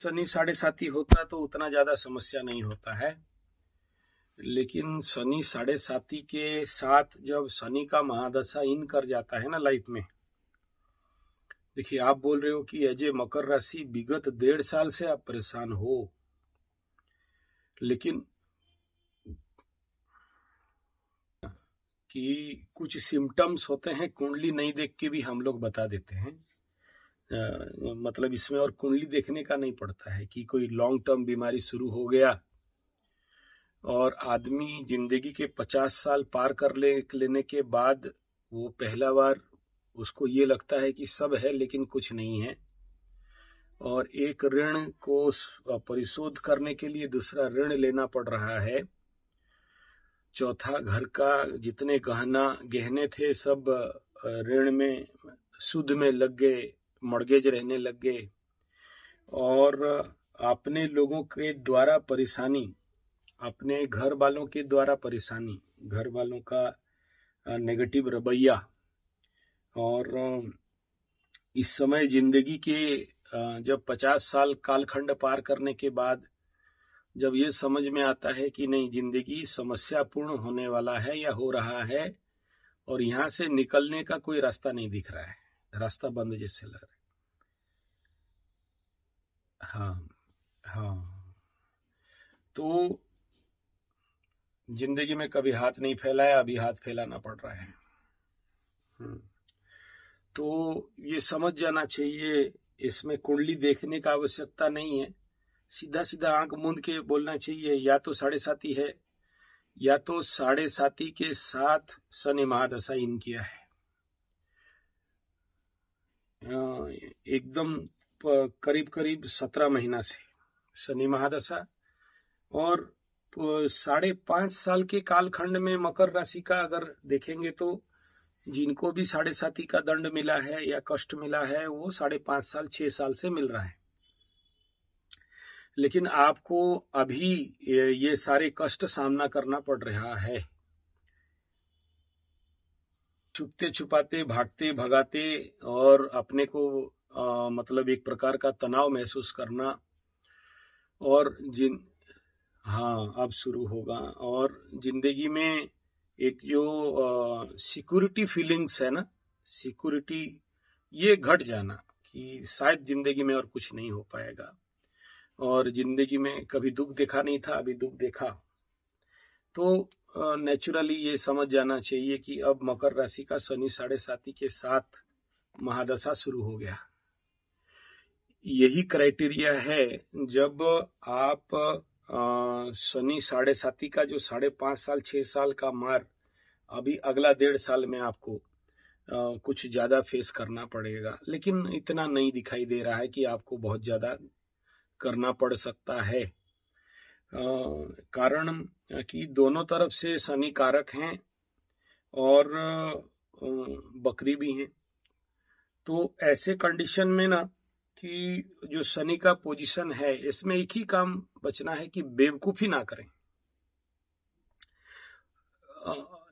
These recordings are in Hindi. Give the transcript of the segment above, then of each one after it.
शनि साढ़े साती होता तो उतना ज्यादा समस्या नहीं होता है, लेकिन शनि साढ़े साती के साथ जब शनि का महादशा इन कर जाता है ना लाइफ में। देखिए, आप बोल रहे हो कि अजय मकर राशि विगत 1.5 साल से आप परेशान हो, लेकिन कि कुछ सिम्टम्स होते हैं, कुंडली नहीं देख के भी हम लोग बता देते हैं। मतलब इसमें और कुंडली देखने का नहीं पड़ता है कि कोई लॉन्ग टर्म बीमारी शुरू हो गया और आदमी जिंदगी के 50 साल पार कर लेने के बाद वो पहला बार उसको ये लगता है कि सब है लेकिन कुछ नहीं है, और एक ऋण को परिशोध करने के लिए दूसरा ऋण लेना पड़ रहा है। चौथा, घर का जितने गहने थे सब ऋण में सूद में लग गए, मॉर्गेज रहने लग गए, और अपने लोगों के द्वारा परेशानी, अपने घर वालों के द्वारा परेशानी, घर वालों का नेगेटिव रवैया। और इस समय जिंदगी के जब 50 साल कालखंड पार करने के बाद जब ये समझ में आता है कि नहीं, जिंदगी समस्यापूर्ण होने वाला है या हो रहा है और यहाँ से निकलने का कोई रास्ता नहीं दिख रहा है, रास्ता बंद जैसे लग रहा है। हाँ, तो जिंदगी में कभी हाथ नहीं फैलाया, अभी हाथ फैलाना पड़ रहा है। तो ये समझ जाना चाहिए, इसमें कुंडली देखने का आवश्यकता नहीं है, सीधा सीधा आंख मूंद के बोलना चाहिए या तो साढ़े साती है या तो साढ़े साती के साथ शनि महादशा इन किया है। एकदम करीब करीब 17 महीना से शनि महादशा, और 5.5 साल के कालखंड में मकर राशि का अगर देखेंगे तो जिनको भी साढ़े साती का दंड मिला है या कष्ट मिला है वो 5.5 साल 6 साल से मिल रहा है। लेकिन आपको अभी ये सारे कष्ट सामना करना पड़ रहा है, छुपते छुपाते, भागते भगाते, और अपने को मतलब एक प्रकार का तनाव महसूस करना। और अब शुरू होगा, और जिंदगी में एक जो सिक्योरिटी फीलिंग्स है ना, सिक्योरिटी, ये घट जाना कि शायद जिंदगी में और कुछ नहीं हो पाएगा, और जिंदगी में कभी दुख देखा नहीं था, अभी दुख देखा। तो नेचुरली ये समझ जाना चाहिए कि अब मकर राशि का शनि साढ़े साती के साथ महादशा शुरू हो गया। यही क्राइटेरिया है, जब आप शनि साढ़े साती का जो 5.5 साल 6 साल का मार, अभी अगला 1.5 साल में आपको कुछ ज्यादा फेस करना पड़ेगा, लेकिन इतना नहीं दिखाई दे रहा है कि आपको बहुत ज्यादा करना पड़ सकता है। कारण कि दोनों तरफ से शनि कारक हैं और बकरी भी हैं। तो ऐसे कंडीशन में ना कि जो शनि का पोजीशन है, इसमें एक ही काम बचना है कि बेवकूफी ना करें।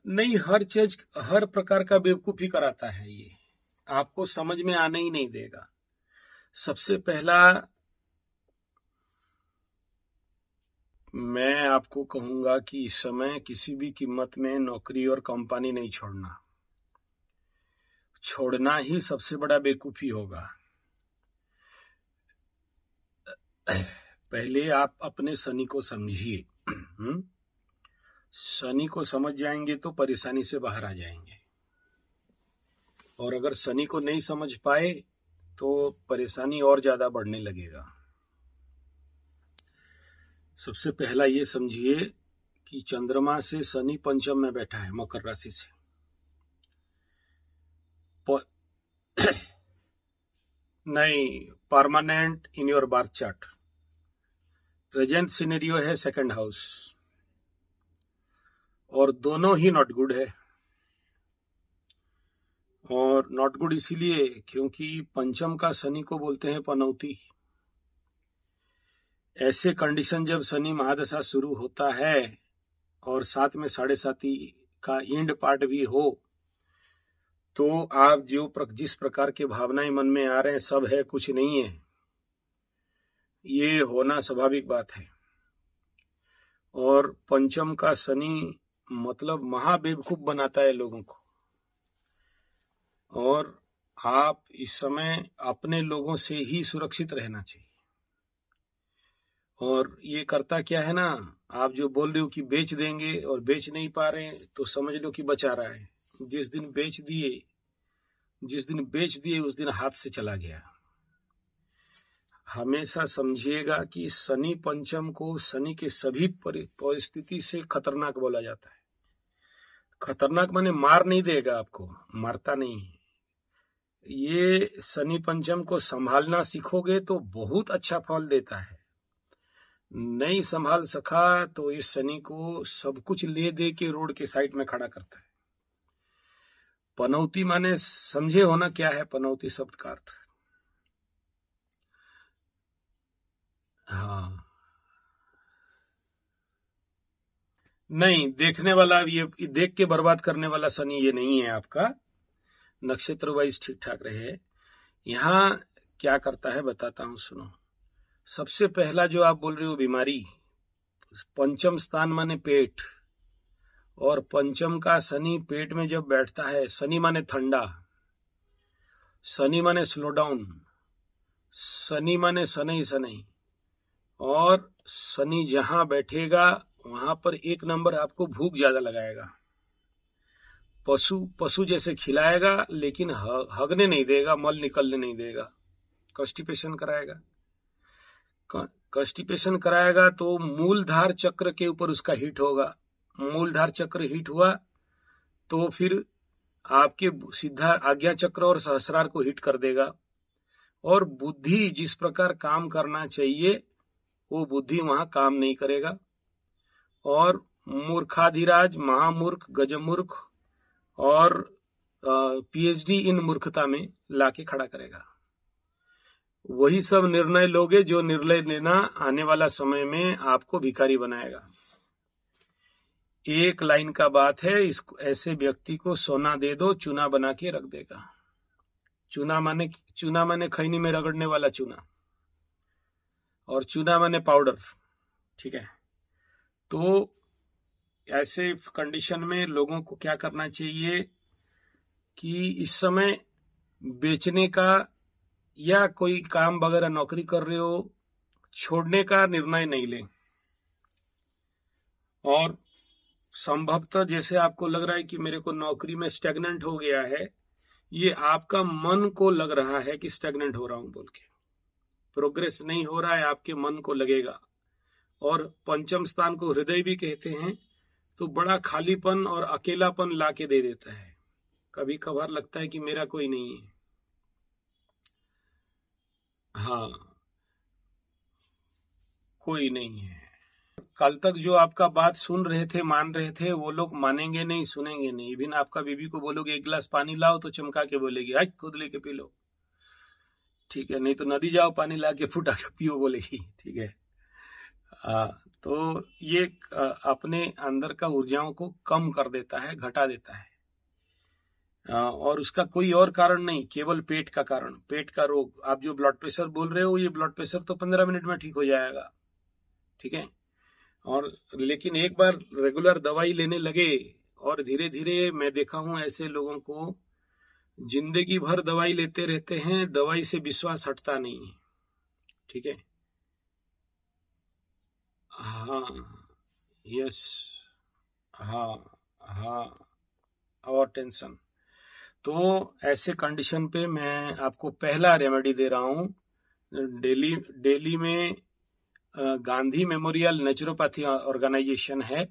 नहीं, हर चीज हर प्रकार का बेवकूफी कराता है, ये आपको समझ में आने ही नहीं देगा। सबसे पहला मैं आपको कहूंगा कि इस समय किसी भी कीमत में नौकरी और कंपनी नहीं छोड़ना, छोड़ना ही सबसे बड़ा बेवकूफी होगा। पहले आप अपने शनि को समझिए। शनि को समझ जाएंगे तो परेशानी से बाहर आ जाएंगे, और अगर शनि को नहीं समझ पाए तो परेशानी और ज्यादा बढ़ने लगेगा। सबसे पहला ये समझिए कि चंद्रमा से शनि पंचम में बैठा है मकर राशि से। नहीं, permanent in your birth chart. Present scenario है सेकंड हाउस, और दोनों ही नॉट गुड है। और नॉट गुड इसीलिए क्योंकि पंचम का शनि को बोलते हैं पनौती। ऐसे कंडीशन जब शनि महादशा शुरू होता है और साथ में साढ़े साती का एंड पार्ट भी हो, तो आप जिस प्रकार के भावनाएं मन में आ रहे हैं, सब है कुछ नहीं है, ये होना स्वाभाविक बात है। और पंचम का शनि मतलब महाबेवकूफ बनाता है लोगों को। और आप इस समय अपने लोगों से ही सुरक्षित रहना चाहिए। और ये करता क्या है ना, आप जो बोल रहे हो कि बेच देंगे और बेच नहीं पा रहे हैं, तो समझ लो कि बचा रहा है। जिस दिन बेच दिए उस दिन हाथ से चला गया। हमेशा समझिएगा कि शनि पंचम को शनि के सभी परिस्थिति से खतरनाक बोला जाता है। खतरनाक माने मार नहीं देगा आपको, मारता नहीं। ये शनि पंचम को संभालना सीखोगे तो बहुत अच्छा फल देता है। नहीं संभाल सका तो इस शनि को सब कुछ ले दे के रोड के साइड में खड़ा करता है। पनौती माने समझे हो ना क्या है पनौती शब्द का अर्थ? हाँ, नहीं देखने वाला, ये देख के बर्बाद करने वाला शनि ये नहीं है आपका। नक्षत्र वाइज ठीक ठाक रहे। यहाँ क्या करता है बताता हूं, सुनो। सबसे पहला जो आप बोल रहे हो बीमारी, पंचम स्थान माने पेट, और पंचम का शनि पेट में जब बैठता है, शनि माने ठंडा, शनि माने स्लो डाउन, शनि माने शनै शनै, और शनि जहां बैठेगा वहां पर एक नंबर आपको भूख ज्यादा लगाएगा। पशु जैसे खिलाएगा लेकिन हगने नहीं देगा, मल निकलने नहीं देगा, कॉन्स्टिपेशन कराएगा। कॉन्स्टिपेशन कराएगा तो मूलधार चक्र के ऊपर उसका हिट होगा। मूलधार चक्र हिट हुआ तो फिर आपके सीधा आज्ञा चक्र और सहस्रार को हिट कर देगा। और बुद्धि जिस प्रकार काम करना चाहिए वो बुद्धि वहां काम नहीं करेगा। और मूर्खाधिराज, महामूर्ख, गजमूर्ख और पीएचडी इन मूर्खता में लाके खड़ा करेगा। वही सब निर्णय लोगे जो निर्णय लेना आने वाला समय में आपको भिखारी बनाएगा। एक लाइन का बात है, इस ऐसे व्यक्ति को सोना दे दो, चूना बना के रख देगा। चूना माने खैनी में रगड़ने वाला चूना, और चूना माने पाउडर, ठीक है। तो ऐसे कंडीशन में लोगों को क्या करना चाहिए कि इस समय बेचने का या कोई काम वगैरह नौकरी कर रहे हो, छोड़ने का निर्णय नहीं लें। और संभवतः जैसे आपको लग रहा है कि मेरे को नौकरी में स्टैग्नेंट हो गया है, ये आपका मन को लग रहा है कि स्टैग्नेंट हो रहा हूं बोल के, प्रोग्रेस नहीं हो रहा है, आपके मन को लगेगा। और पंचम स्थान को हृदय भी कहते हैं, तो बड़ा खालीपन और अकेलापन लाके दे देता है। कभी कभार लगता है कि मेरा कोई नहीं है। हाँ, कोई नहीं है। कल तक जो आपका बात सुन रहे थे, मान रहे थे, वो लोग मानेंगे नहीं, सुनेंगे नहीं। इवन आपका बीबी को बोलोगे एक गिलास पानी लाओ तो चमका के बोलेगी आज खुद लेके पी लो, ठीक है, नहीं तो नदी जाओ पानी ला के फुटा के पियो बोलेगी, ठीक है। तो ये अपने अंदर का ऊर्जाओं को कम कर देता है, घटा देता है। और उसका कोई और कारण नहीं, केवल पेट का कारण, पेट का रोग। आप जो ब्लड प्रेशर बोल रहे हो, ये ब्लड प्रेशर तो 15 मिनट में ठीक हो जाएगा, ठीक है। और लेकिन एक बार रेगुलर दवाई लेने लगे और धीरे धीरे मैं देखा हूं ऐसे लोगों को जिंदगी भर दवाई लेते रहते हैं, दवाई से विश्वास हटता नहीं है, ठीक है। हाँ, यस, हाँ, हाँ, और टेंशन। तो ऐसे कंडीशन पे मैं आपको पहला रेमेडी दे रहा हूँ। दिल्ली में गांधी मेमोरियल नेचुरोपैथी ऑर्गेनाइजेशन है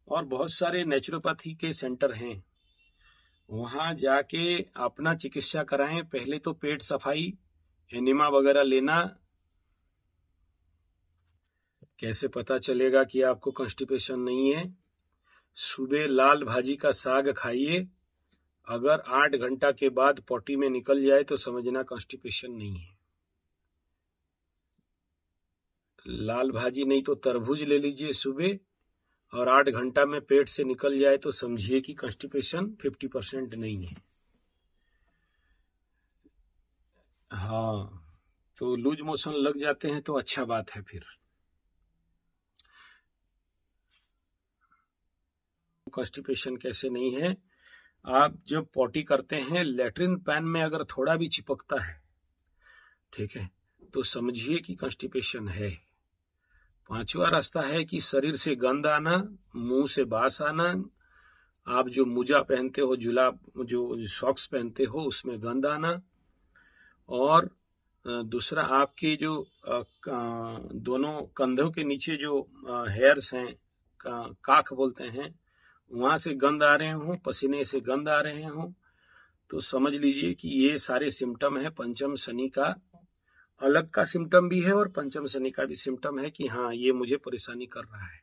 और बहुत सारे नेचुरोपैथी के सेंटर हैं। वहां जाके अपना चिकित्सा कराएं। पहले तो पेट सफाई, एनिमा वगैरह लेना। कैसे पता चलेगा कि आपको कॉन्स्टिपेशन नहीं है? सुबह लाल भाजी का साग खाइए, अगर 8 घंटा के बाद पोटी में निकल जाए तो समझना कॉन्स्टिपेशन नहीं है। लाल भाजी नहीं तो तरबूज ले लीजिए सुबह, और 8 घंटा में पेट से निकल जाए तो समझिए कि कॉन्स्टिपेशन 50% नहीं है। हाँ, तो लूज मोशन लग जाते हैं तो अच्छा बात है। फिर कॉन्स्टिपेशन कैसे नहीं है, आप जब पॉटी करते हैं लेटरिन पैन में अगर थोड़ा भी चिपकता है, ठीक है, तो समझिए कि कॉन्स्टिपेशन है। पांचवा रास्ता है कि शरीर से गंध आना, मुंह से बास आना, आप जो मोजा पहनते हो, जुलाब जो सॉक्स पहनते हो उसमें गंध आना, और दूसरा आपके जो दोनों कंधों के नीचे जो हेयर्स हैं, काख बोलते हैं, वहां से गंध आ रहे हो, पसीने से गंध आ रहे हो, तो समझ लीजिए कि ये सारे सिम्टम है पंचम शनि का। अलग का सिम्टम भी है और पंचम शनि का भी सिम्टम है कि हाँ ये मुझे परेशानी कर रहा है,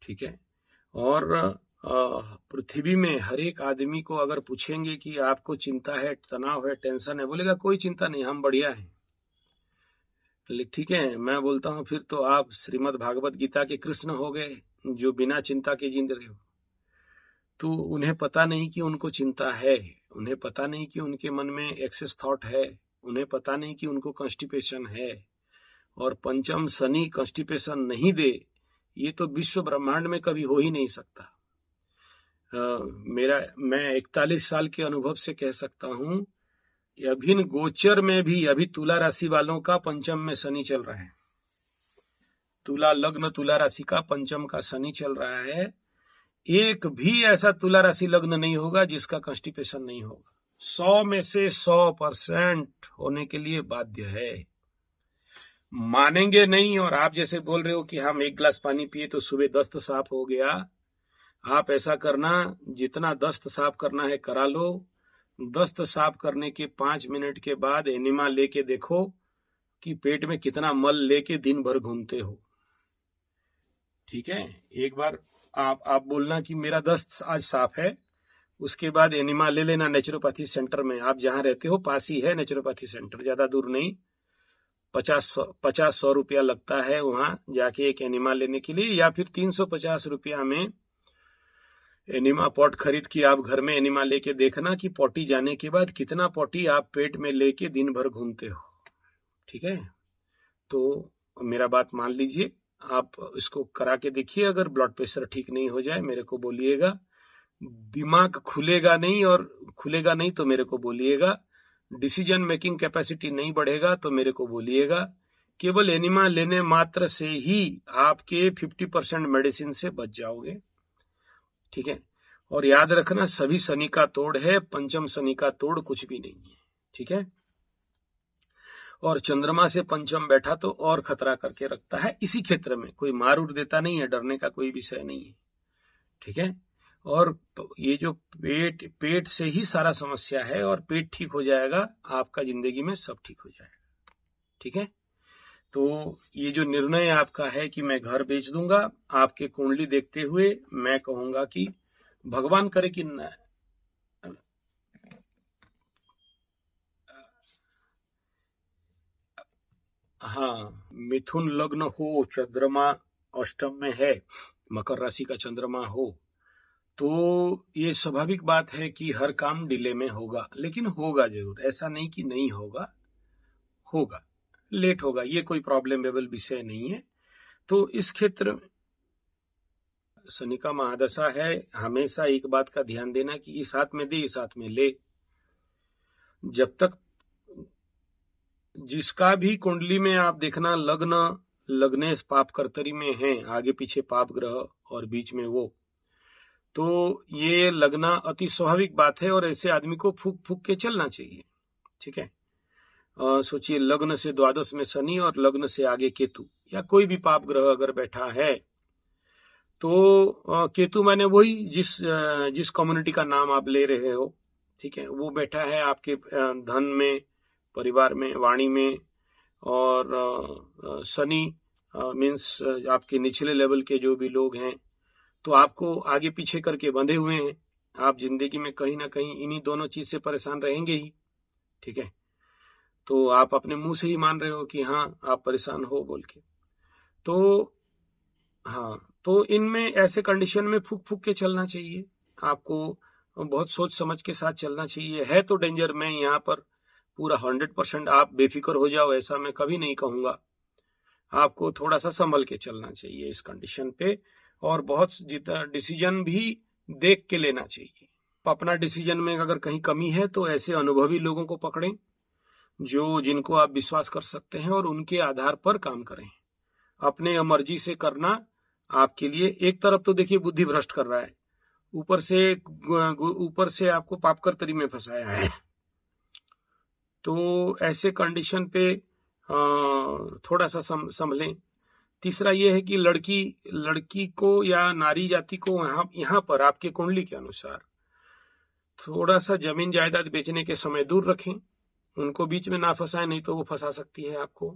ठीक है। और पृथ्वी में हर एक आदमी को अगर पूछेंगे कि आपको चिंता है, तनाव है, टेंशन है, बोलेगा कोई चिंता नहीं, हम बढ़िया हैं। ठीक है, मैं बोलता हूँ फिर तो आप श्रीमद् भागवत गीता के कृष्ण हो गए, जो बिना चिंता के जिंद रहे हो। तो उन्हें पता नहीं कि उनको चिंता है, उन्हें पता नहीं कि उनके मन में एक्सेस थॉट है, उन्हें पता नहीं कि उनको कॉन्स्टिपेशन है। और पंचम शनि कॉन्स्टिपेशन नहीं दे, ये तो विश्व ब्रह्मांड में कभी हो ही नहीं सकता। मैं 41 साल के अनुभव से कह सकता हूं, अभिन्न गोचर में भी अभी तुला राशि वालों का पंचम में शनि चल रहा है। तुला लग्न तुला राशि का पंचम का शनि चल रहा है। एक भी ऐसा तुला राशि लग्न नहीं होगा जिसका कॉन्स्टिपेशन नहीं होगा। 100 में से 100% होने के लिए बाध्य है। मानेंगे नहीं। और आप जैसे बोल रहे हो कि हम 1 गिलास पानी पिए तो सुबह दस्त साफ हो गया, आप ऐसा करना, जितना दस्त साफ करना है करा लो। दस्त साफ करने के 5 मिनट के बाद एनिमा लेके देखो कि पेट में कितना मल लेके दिन भर घूमते हो, ठीक है। एक बार आप बोलना कि मेरा दस्त आज साफ है, उसके बाद एनिमा ले लेना नेचुरोपैथी सेंटर में। आप जहां रहते हो पास ही है नेचुरोपैथी सेंटर, ज्यादा दूर नहीं, 50-100 रुपया लगता है वहां जाके एक एनिमा लेने के लिए, या फिर 350 रुपया में एनिमा पॉट खरीद के आप घर में एनिमा लेके देखना कि पॉटी जाने के बाद कितना पॉटी आप पेट में लेके दिन भर घूमते हो, ठीक है। तो मेरा बात मान लीजिए, आप इसको करा के देखिए। अगर ब्लड प्रेशर ठीक नहीं हो जाए मेरे को बोलिएगा, दिमाग खुलेगा नहीं, और खुलेगा नहीं तो मेरे को बोलिएगा, डिसीजन मेकिंग कैपेसिटी नहीं बढ़ेगा तो मेरे को बोलिएगा। केवल एनिमा लेने मात्र से ही आपके 50% मेडिसिन से बच जाओगे, ठीक है। और याद रखना, सभी शनि का तोड़ है, पंचम शनि का तोड़ कुछ भी नहीं है, ठीक है। और चंद्रमा से पंचम बैठा तो और खतरा करके रखता है। इसी क्षेत्र में कोई मार उड़ देता नहीं है, डरने का कोई विषय नहीं है, ठीक है। और ये जो पेट से ही सारा समस्या है, और पेट ठीक हो जाएगा आपका जिंदगी में सब ठीक हो जाएगा, ठीक है। तो ये जो निर्णय आपका है कि मैं घर बेच दूंगा, आपके कुंडली देखते हुए मैं कहूंगा कि भगवान करे कि हाँ, मिथुन लग्न हो, चंद्रमा अष्टम में है, मकर राशि का चंद्रमा हो, तो ये स्वाभाविक बात है कि हर काम डिले में होगा, लेकिन होगा जरूर। ऐसा नहीं कि नहीं होगा, होगा, लेट होगा, ये कोई प्रॉब्लमेबल विषय नहीं है। तो इस क्षेत्र शनि का महादशा है, हमेशा एक बात का ध्यान देना कि इस हाथ में दे इस हाथ में ले। जब तक जिसका भी कुंडली में आप देखना लग्न लग्नेश पाप कर्तरी में है, आगे पीछे पाप ग्रह और बीच में वो, तो ये लगना अति स्वाभाविक बात है, और ऐसे आदमी को फूक फूक के चलना चाहिए, ठीक है। सोचिए, लग्न से द्वादश में शनि और लग्न से आगे केतु या कोई भी पाप ग्रह अगर बैठा है, तो केतु माने वही जिस कम्युनिटी का नाम आप ले रहे हो, ठीक है, वो बैठा है आपके धन में, परिवार में, वाणी में। और शनि मीन्स आपके निचले लेवल के जो भी लोग हैं, तो आपको आगे पीछे करके बंधे हुए हैं। आप जिंदगी में कहीं ना कहीं इन्हीं दोनों चीज से परेशान रहेंगे ही, ठीक है। तो आप अपने मुंह से ही मान रहे हो कि हाँ आप परेशान हो बोल के। तो हाँ, तो इनमें ऐसे कंडीशन में फूक फूक के चलना चाहिए, आपको बहुत सोच समझ के साथ चलना चाहिए। है तो डेंजर, मैं यहाँ पर पूरा 100% आप बेफिक्र हो जाओ ऐसा मैं कभी नहीं कहूंगा। आपको थोड़ा सा संभल के चलना चाहिए इस कंडीशन पे, और बहुत जितना डिसीजन भी देख के लेना चाहिए। अपना डिसीजन में अगर कहीं कमी है तो ऐसे अनुभवी लोगों को पकड़ें जिनको आप विश्वास कर सकते हैं और उनके आधार पर काम करें। अपने मर्जी से करना आपके लिए, एक तरफ तो देखिए बुद्धि भ्रष्ट कर रहा है, ऊपर से आपको पाप कर्तरी में फंसाया है। तो ऐसे कंडीशन पे थोड़ा सा संभलें। तीसरा यह है कि लड़की को या नारी जाति को यहाँ पर आपके कुंडली के अनुसार थोड़ा सा जमीन जायदाद बेचने के समय दूर रखें, उनको बीच में ना फंसाएं, नहीं तो वो फंसा सकती है आपको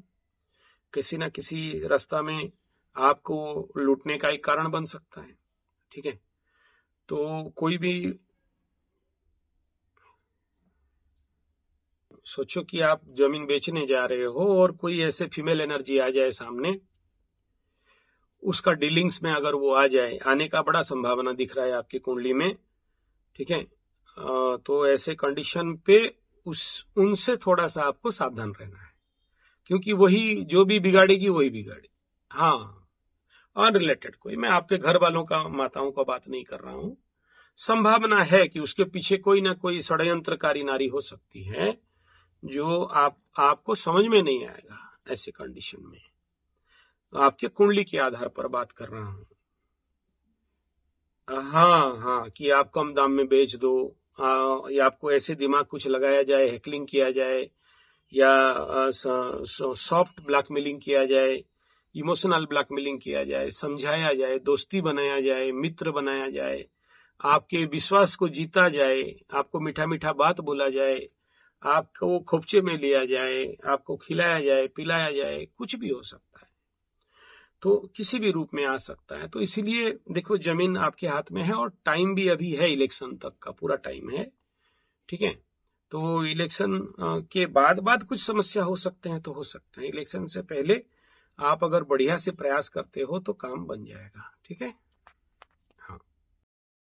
किसी ना किसी रास्ता में, आपको लूटने का एक कारण बन सकता है। ठीक है, तो कोई भी सोचो कि आप जमीन बेचने जा रहे हो और कोई ऐसे फीमेल एनर्जी आ जाए सामने, उसका डीलिंग्स में अगर वो आ जाए, आने का बड़ा संभावना दिख रहा है आपकी कुंडली में। ठीक है, तो ऐसे कंडीशन पे उनसे थोड़ा सा आपको सावधान रहना है, क्योंकि वही जो भी बिगाड़ेगी वही बिगाड़ेगी। हाँ, अनरिलेटेड कोई, मैं आपके घर वालों का, माताओं का बात नहीं कर रहा हूं। संभावना है कि उसके पीछे कोई ना कोई षड्यंत्रकारी नारी हो सकती है जो आपको समझ में नहीं आएगा ऐसे कंडीशन में। आपके कुंडली के आधार पर बात कर रहा हूं। हाँ, कि आप कम दाम में बेच दो, या आपको ऐसे दिमाग कुछ लगाया जाए, हैकलिंग किया जाए, या सॉफ्ट ब्लैकमेलिंग किया जाए, इमोशनल ब्लैकमेलिंग किया जाए, समझाया जाए, दोस्ती बनाया जाए, मित्र बनाया जाए, आपके विश्वास को जीता जाए, आपको मीठा मीठा बात बोला जाए, आपको खोपचे में लिया जाए, आपको खिलाया जाए, पिलाया जाए, कुछ भी हो सकता है, तो किसी भी रूप में आ सकता है। तो इसीलिए देखो, जमीन आपके हाथ में है और टाइम भी अभी है, इलेक्शन तक का पूरा टाइम है। ठीक है, तो इलेक्शन के बाद कुछ समस्या हो सकते हैं, तो हो सकते हैं। इलेक्शन से पहले आप अगर बढ़िया से प्रयास करते हो तो काम बन जाएगा। ठीक है।